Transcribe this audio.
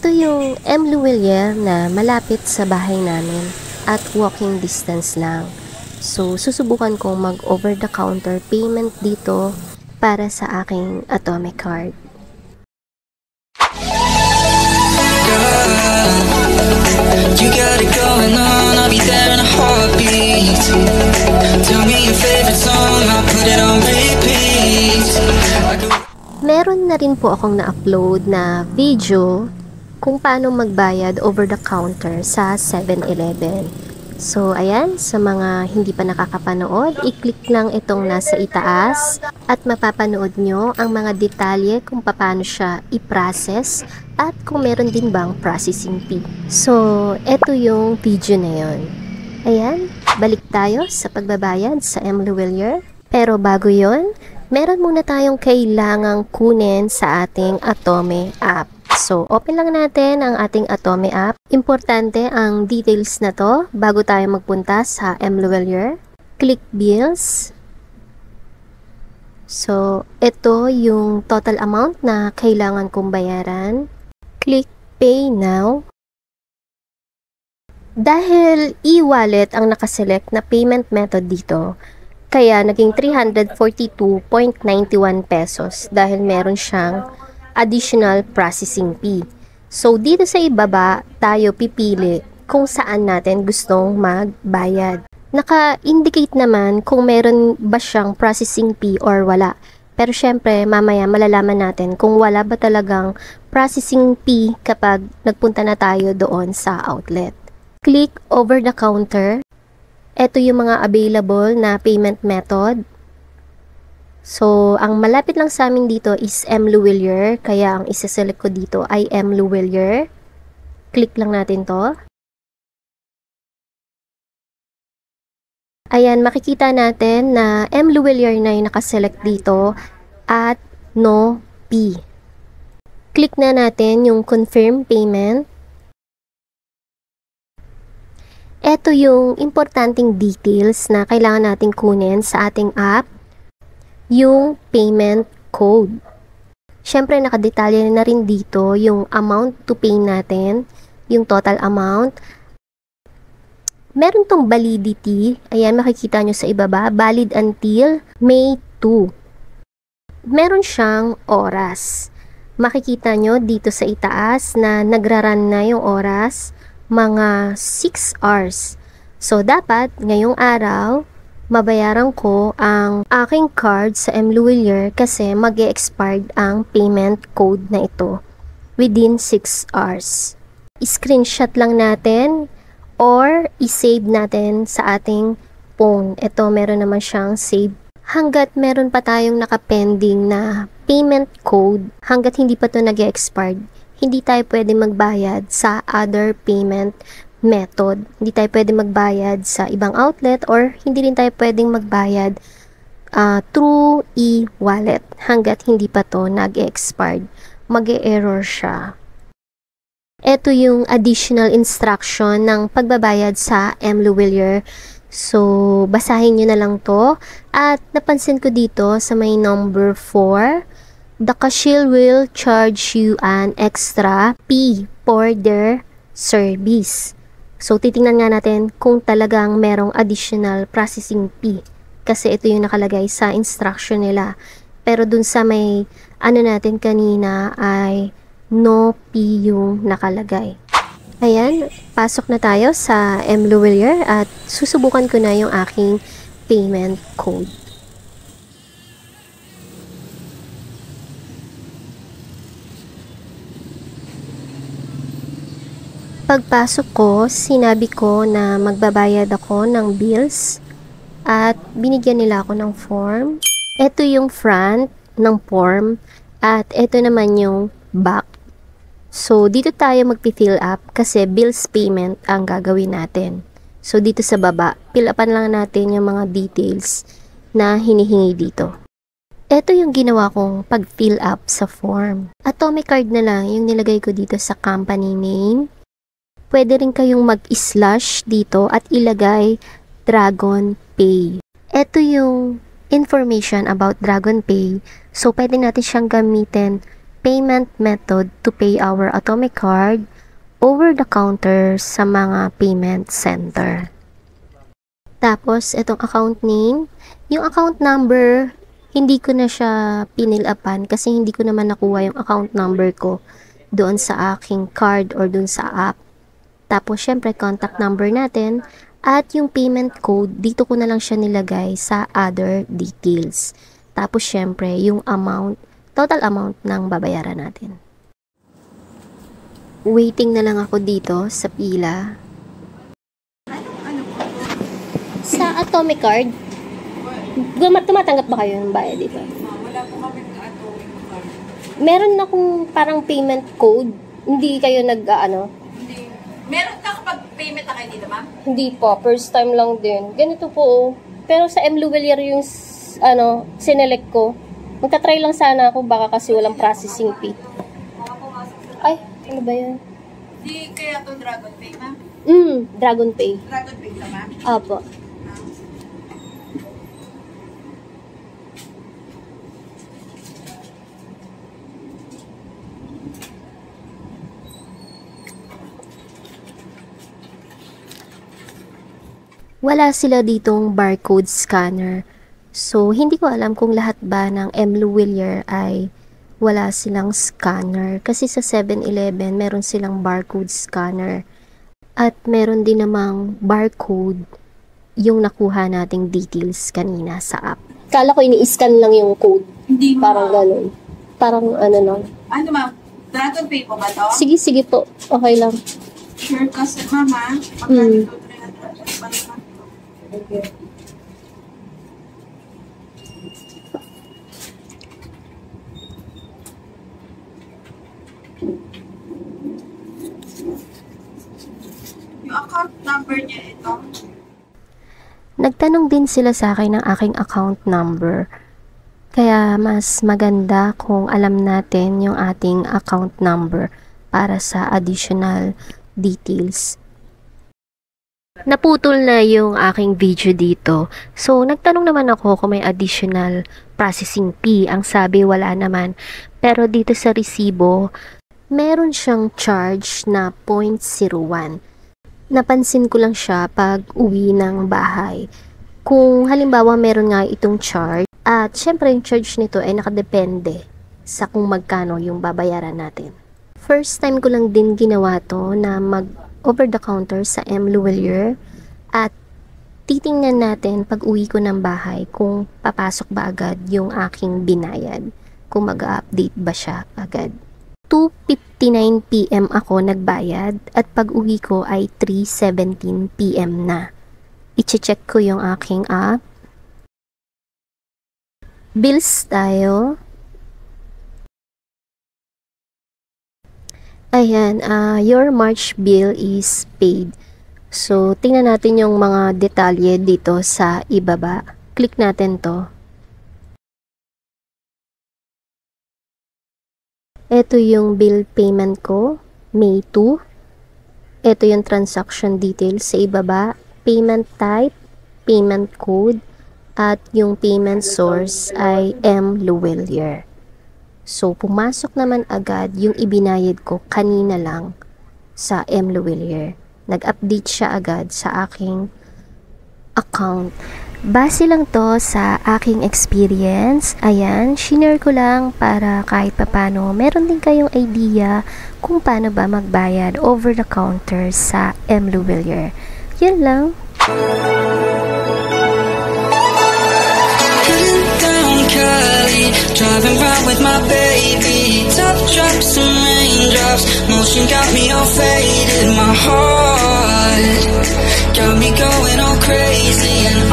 Ito yung M. Luwelier na malapit sa bahay namin at walking distance lang. So, susubukan kong mag over-the-counter payment dito para sa aking Atomic card. You got it going on, I'll be there in a heartbeat. Tell me your favorite song, I'll put it on repeat. Meron na rin po akong na-upload na video kung paano magbayad over the counter sa 7-Eleven. So, ayan, sa mga hindi pa nakakapanood, i-click lang itong nasa itaas at mapapanood nyo ang mga detalye kung paano siya i-process at kung meron din bang processing fee. So, eto yung video na yon. Ayan, balik tayo sa pagbabayad sa M. Luwelier. Pero bago yon, meron muna tayong kailangang kunin sa ating Atome app. So, open lang natin ang ating Atome app. Importante ang details na to bago tayo magpunta sa M. Luwelier. Click Bills. So, ito yung total amount na kailangan kong bayaran. Click Pay Now. Dahil e-wallet ang nakaselect na payment method dito, kaya naging 342.91 pesos dahil meron siyang additional processing fee. So, dito sa ibaba, tayo pipili kung saan natin gustong magbayad. Naka-indicate naman kung meron ba siyang processing fee or wala. Pero syempre, mamaya malalaman natin kung wala ba talagang processing fee kapag nagpunta na tayo doon sa outlet. Click over the counter. Ito yung mga available na payment method. So, ang malapit lang sa amin dito is M. Luwelier, kaya ang isa-select ko dito ay M. Luwelier. Click lang natin to. Ayan, makikita natin na M. Luwelier na yung nakaselect dito at no fee. Click na natin yung confirm payment. Ito yung importanteng details na kailangan nating kunin sa ating app. Yung payment code. Siyempre, nakadetalye na rin dito yung amount to pay natin, yung total amount. Meron tong validity. Ayan, makikita nyo sa ibaba. Valid until May 2. Meron siyang oras. Makikita nyo dito sa itaas na nagraran na yung oras, mga 6 hours. So, dapat ngayong araw, mabayaran ko ang aking card sa M. Luwelier kasi mag-e-expired ang payment code na ito within 6 hours. I-screenshot lang natin or i-save natin sa ating phone. Ito, meron naman siyang save. Hanggat meron pa tayong nakapending na payment code, hanggat hindi pa ito nag-e-expired, hindi tayo pwede magbayad sa other payment method. Hindi tayo pwede magbayad sa ibang outlet or hindi rin tayo pwedeng magbayad through e-wallet hanggat hindi pa to nag-expired. Mag-e-error siya. Ito yung additional instruction ng pagbabayad sa M. Luwelier. So, basahin nyo na lang to. At napansin ko dito sa may number 4, the cashier will charge you an extra fee for their service. So, titingnan nga natin kung talagang merong additional processing fee. Kasi ito yung nakalagay sa instruction nila. Pero dun sa may ano natin kanina ay no fee yung nakalagay. Ayan, pasok na tayo sa M. Luwelier at susubukan ko na yung aking payment code. Pagpasok ko, sinabi ko na magbabayad ako ng bills at binigyan nila ako ng form. Ito yung front ng form at ito naman yung back. So, dito tayo magpi-fill up kasi bills payment ang gagawin natin. So, dito sa baba, fill upan lang natin yung mga details na hinihingi dito. Ito yung ginawa kong pag-fill up sa form. Atomic card na lang yung nilagay ko dito sa company name. Pwede rin kayong mag-slash dito at ilagay Dragon Pay. Ito yung information about Dragon Pay. So, pwede natin siyang gamitin payment method to pay our Atomic card over the counter sa mga payment center. Tapos, itong account name, yung account number, hindi ko na siya pinilapan kasi hindi ko naman nakuha yung account number ko doon sa aking card or doon sa app. Tapos, syempre, contact number natin at yung payment code, dito ko na lang siya nilagay sa other details. Tapos, syempre, yung amount, total amount ng babayaran natin. Waiting na lang ako dito sa pila. Sa Atomic card, tumatanggap ba kayo ng bayad dito? Wala po kami ng Atomic card. Meron akong parang payment code. Hindi kayo Hindi. Meron ka kapag payment na kayo dito, ma'am? Hindi po, first time lang din. Ganito po. Pero sa M. Luwelier yung sinelect ko. Magta-try lang sana ako, baka kasi walang processing fee. Ay, ano ba yan? Di kaya to Dragon Pay, ma'am? Dragon Pay. Dragon Pay ka, ma'am? Apo. Wala sila ditong barcode scanner. So, hindi ko alam kung lahat ba ng M. Luwelier ay wala silang scanner. Kasi sa 7-Eleven, meron silang barcode scanner. At meron din namang barcode yung nakuha nating details kanina sa app. Kala ko ini-scan lang yung code. Hindi, ma'am. Parang ganun. Parang lang. Ano, ma'am? Dragon Pay po ba to? Sige po. Okay lang. Sure kasi, ma'am, ha? Pagka dito, 300. Okay. Yung account number niya ito. Nagtanong din sila sa akin ng aking account number. Kaya mas maganda kung alam natin yung ating account number para sa additional details. Naputol na yung aking video dito. So, nagtanong naman ako kung may additional processing fee. Ang sabi, wala naman. Pero dito sa resibo, meron siyang charge na 0.01. Napansin ko lang siya pag uwi ng bahay. Kung halimbawa meron nga itong charge, at syempre yung charge nito ay nakadepende sa kung magkano yung babayaran natin. First time ko lang din ginawa to na mag over the counter sa M. Luwelier at titingnan natin pag uwi ko ng bahay kung papasok ba agad yung aking binayad, kung mag-update ba siya agad. 2:59 PM ako nagbayad at pag uwi ko ay 3:17 PM na. I-check ko yung aking app. Bills tayo. Ayan, your March bill is paid. So, tingnan natin yung mga detalye dito sa ibaba. Click natin to. Ito yung bill payment ko, May 2. Ito yung transaction details sa ibaba. Payment type, payment code, at yung payment source ay M. Luwelier. So, pumasok naman agad yung ibinayad ko kanina lang sa M. Luwelier. Nag-update siya agad sa aking account. Base lang to sa aking experience. Ayan, shinare ko lang para kahit papano meron din kayong idea kung paano ba magbayad over the counter sa M. Luwelier. Yun lang. Driving round with my baby, top drops and raindrops, motion got me all faded, my heart got me going all crazy, and